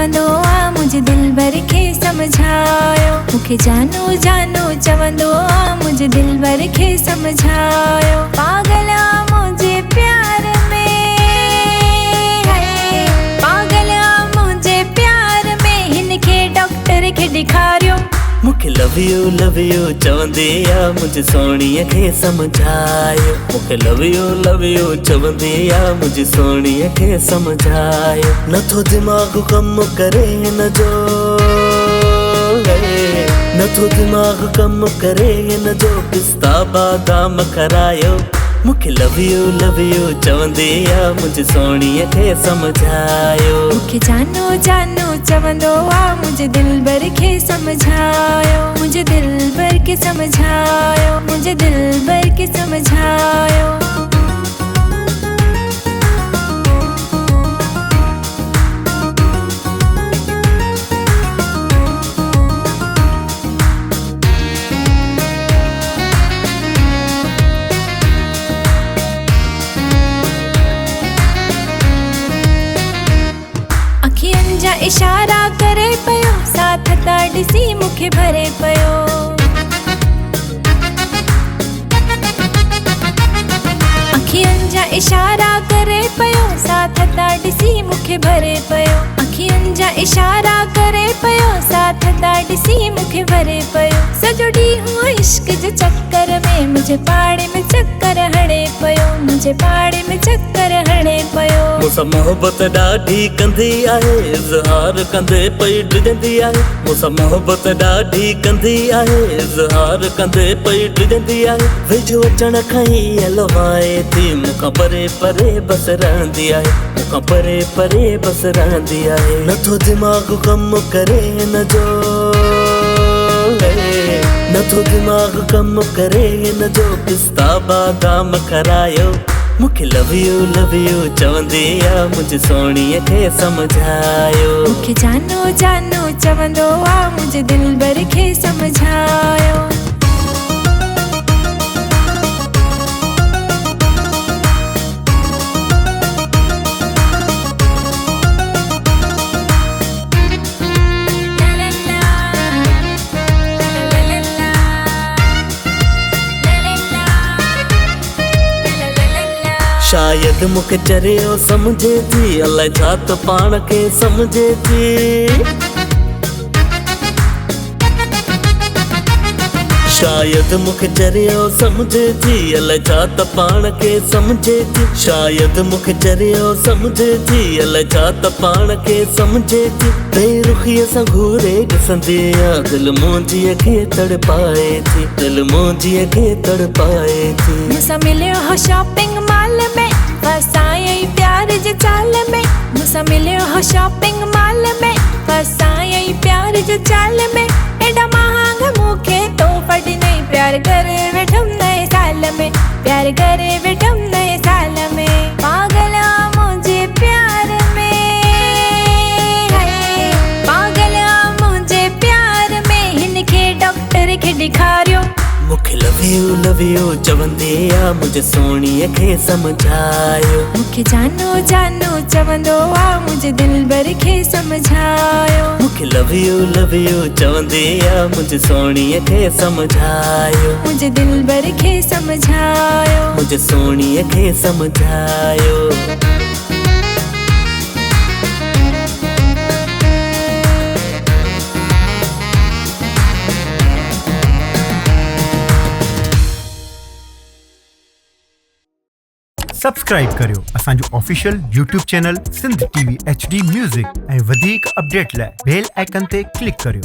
चवंदो आ मुझे दिल भर खे समझायो। मूंखे जानू जानू चवंदो आ मुझे दिल भर खे समझायो। पागल आ मुझे प्यार में, पागल आ मुझे प्यार में, हिनखे डॉक्टर खे ॾेखारियो। मूंखे लव यू चवंदी आ मुझे सोणीअ खे समझायो। मूंखे लव यू चवंदी आ मुझे सोणीअ खे समझायो। नथो दिमाग़ कम करे हिन जो, नथो दिमाग़ कम करे हिन जो, पिस्ता बादाम खारायो। मूंखे लव यू चवंदी आ मुझे सोणीअ खे समझायो। मूंखे जानू जानू चवंदो आ मुझे दिल भर खे समझायो। मुझे दिल भर के समझायो, मुझे दिल भर के समझायो। अखियुनि जा इशारा करे पियो, साथ था ॾिसी मूंखे भरे पियो। अखियुनि जा इशारा करे पियो, साथ था ॾिसी मूंखे भरे पियो। अखियुनि जा इशारा करे पियो, साथ था ॾिसी मूंखे भरे पियो। सॼो ॾींहुं इश्क जे चक्कर में मुझे पाड़े में चक्कर हणे पियो, मुझे पाड़े में चक्कर हणे पियो। मूंसां मोहबत ॾाढी कंदी आहे, इज़हार कंदे पई ड्रिजंदी आहे। मूंसां मोहबत ॾाढी कंदी आहे, इज़हार कंदे पई ड्रिजंदी आहे। वेझो अचण खां ई अलवाए थी, मूंखां परे परे बस रहंदी आहे, मूंखां परे परे बस रहंदी आहे। नथो दिमाग़ कम करे हिन जो, नथो दिमाग़ कम करे हिन जो, पिस्ता बादाम खारायो। मूंखे लव यू चवंदी आ मुझे सोणीअ खे समझायो। मूंखे जानू जानू चवंदो आ मुझे दिल भर खे समझायो। शायद मूंखे चरियो समझे थी, अलाए छा त पाण खे समझे थी। शायद मूंखे चरियो समझे थी, अलाए छा त पाण खे समझे थी। शायद मूंखे चरियो समझे थी, अलाए छा त पाण खे समझे थी। बेरुखीअ सां घूरे ॾिसंदी आ, दिल मुंहिंजीअ खे तड़पाए थी, दिल मुंहिंजीअ खे तड़पाए थी। मूंसां मिलियो हो शॉपिंग मॉल में, फसायई प्यार जे चाल में। मूंसां मिलियो हो शॉपिंग मॉल में, फसायई प्यार जे चाल में। एॾा महांग मूंखे तोहफ़ा ॾिनई, प्यार करे वेठम नए साल में, प्यार करे वेठम नए साल में। पागल आ मुझे प्यार में, पागल आ मुझे प्यार में, हिनखे डॉक्टर खे ॾेखारियो। मूंखे लव यू चवंदी आ मुझे सोणीअ खे समझायो। मूंखे जानू जानू चवंदो आ मुझे दिल भर खे समझायो। मूंखे लव यू चवंदी आ मुझे सोणीअ खे समझायो। मुझे दिल भर खे समझायो, मुझे सोणीअ खे समझायो। सब्सक्राइब करियो असांजो official YouTube channel Sindh TV HD music ऐं वधीक अपडेट लाइ बेल आइकन ते क्लिक करियो।